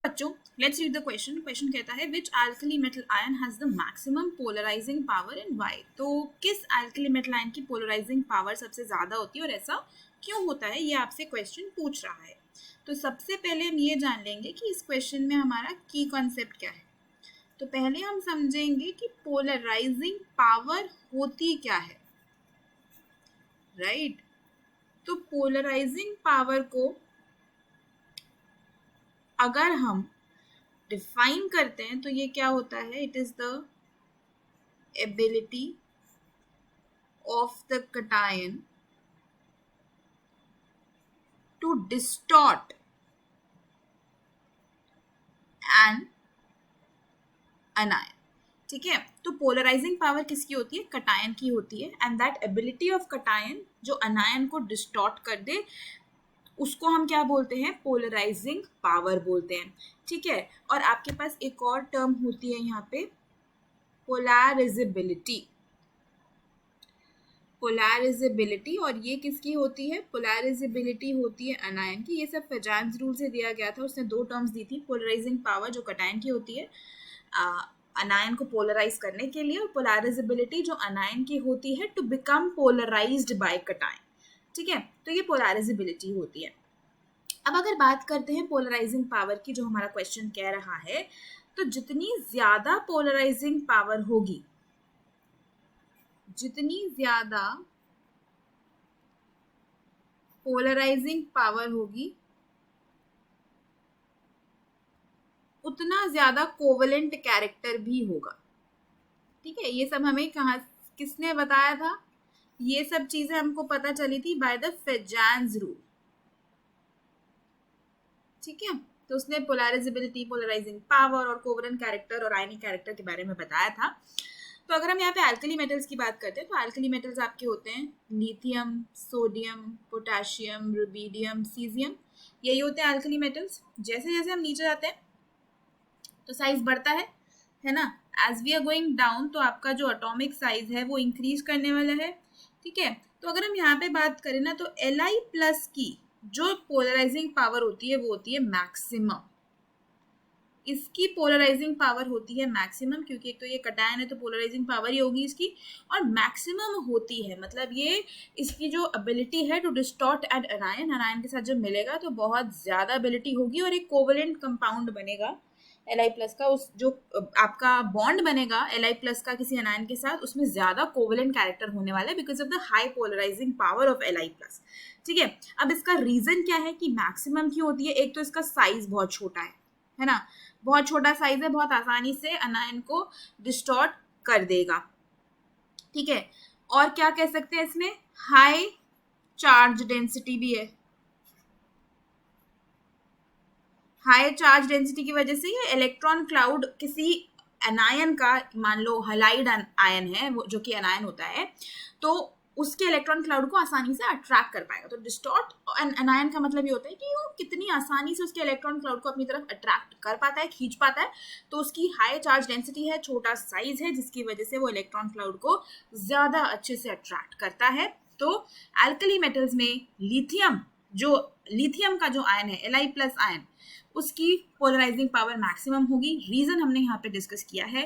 बच्चों let's read the question. Question कहता है which alkali metal ion has the maximum polarising power and why. तो किस alkali metal ion की polarising power सबसे ज्यादा होती है और ऐसा क्यों होता है, ये आपसे क्वेश्चन पूछ रहा है. तो सबसे पहले हम ये जान लेंगे कि इस क्वेश्चन में हमारा की कॉन्सेप्ट क्या है. तो पहले हम समझेंगे कि पोलराइजिंग पावर होती क्या है. राइट तो पोलराइजिंग पावर को अगर हम डिफाइन करते हैं तो ये क्या होता है. It is the ability of the cation to distort an anion. ठीक है, तो पोलराइजिंग पावर किसकी होती है, कटायन की होती है. And that ability of cation जो अनायन को डिस्टॉर्ट कर दे उसको हम क्या बोलते हैं, पोलराइजिंग पावर बोलते हैं. ठीक है, और आपके पास एक और टर्म होती है यहाँ पे, पोलैरिजिबिलिटी. पोलैरिजिबिलिटी और ये किसकी होती है, पोलैरिजिबिलिटी होती है अनायन की. ये सब फेजान्स रूल से दिया गया था. उसने दो टर्म्स दी थी, पोलराइजिंग पावर जो कटायन की होती है अनायन को पोलराइज करने के लिए, और पोलैरिजिबिलिटी जो अनायन की होती है to become polarized by cation. ठीक है, तो ये पोलैरिजिबिलिटी होती है. अब अगर बात करते हैं पोलराइजिंग पावर की, जो हमारा क्वेश्चन कह रहा है, तो जितनी ज्यादा पोलराइजिंग पावर होगी, जितनी ज्यादा पोलराइजिंग पावर होगी उतना ज्यादा कोवेलेंट कैरेक्टर भी होगा. ठीक है, ये सब हमें कहाँ किसने बताया था, ये सब चीजें हमको पता चली थी बाय द फेजान्स रूल. ठीक है, तो उसने पोलैरिजिबिलिटी, पोलराइजिंग पावर और कोवेलेंट कैरेक्टर और आयनिक कैरेक्टर के बारे में बताया था. तो अगर हम यहाँ पे अल्कली मेटल्स की बात करते हैं तो अल्कली मेटल्स आपके होते हैं lithium, sodium, potassium, rubidium, caesium. यही होते हैं अल्कली मेटल्स. जैसे जैसे हम नीचे जाते हैं तो साइज बढ़ता है ना. As we are going down तो आपका जो एटॉमिक साइज है वो इंक्रीज करने वाला है. ठीक है, तो अगर हम यहाँ पे बात करें ना तो Li+ की जो पोलराइजिंग पावर होती है वो होती है मैक्सिमम. इसकी पोलराइजिंग पावर होती है मैक्सिमम, क्योंकि एक तो ये कटायन है तो पोलराइजिंग पावर ही होगी इसकी, और मैक्सिमम होती है. मतलब ये इसकी जो एबिलिटी है to distort at anion, anion के साथ जब मिलेगा तो बहुत ज्यादा एबिलिटी होगी और एक कोवेलेंट कंपाउंड बनेगा Li+ का. उस जो आपका बॉन्ड बनेगा Li+ का किसी अनायन के साथ, उसमें ज्यादा कोवेलेंट कैरेक्टर होने वाला है because of the high polarizing power of Li+. ठीक है, अब इसका रीजन क्या है कि मैक्सिमम क्यों होती है. एक तो इसका साइज बहुत छोटा है ना, बहुत छोटा साइज है, बहुत आसानी से अनायन को डिस्टॉर्ट कर देगा. ठीक है, और क्या कह सकते हैं, इसमें हाई चार्ज डेंसिटी भी है. हाई चार्ज डेंसिटी की वजह से ये इलेक्ट्रॉन क्लाउड किसी अनायन का, मान लो हलाइड आयन है वो जो कि अनायन होता है, तो उसके इलेक्ट्रॉन क्लाउड को आसानी से अट्रैक्ट कर पाएगा. तो डिस्टॉर्ट अनायन का मतलब ये होता है कि वो कितनी आसानी से उसके इलेक्ट्रॉन क्लाउड को अपनी तरफ अट्रैक्ट कर पाता है, खींच पाता है. तो उसकी हाई चार्ज डेंसिटी है, छोटा साइज है, जिसकी वजह से वो इलेक्ट्रॉन क्लाउड को ज्यादा अच्छे से अट्रैक्ट करता है. तो अल्कली मेटल्स में लिथियम का जो आयन है Li+ आयन, उसकी पोलराइजिंग पावर मैक्सिमम होगी. रीजन हमने यहाँ पे डिस्कस किया है.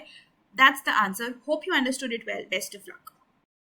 That's the answer. Hope you understood it well. Best of luck.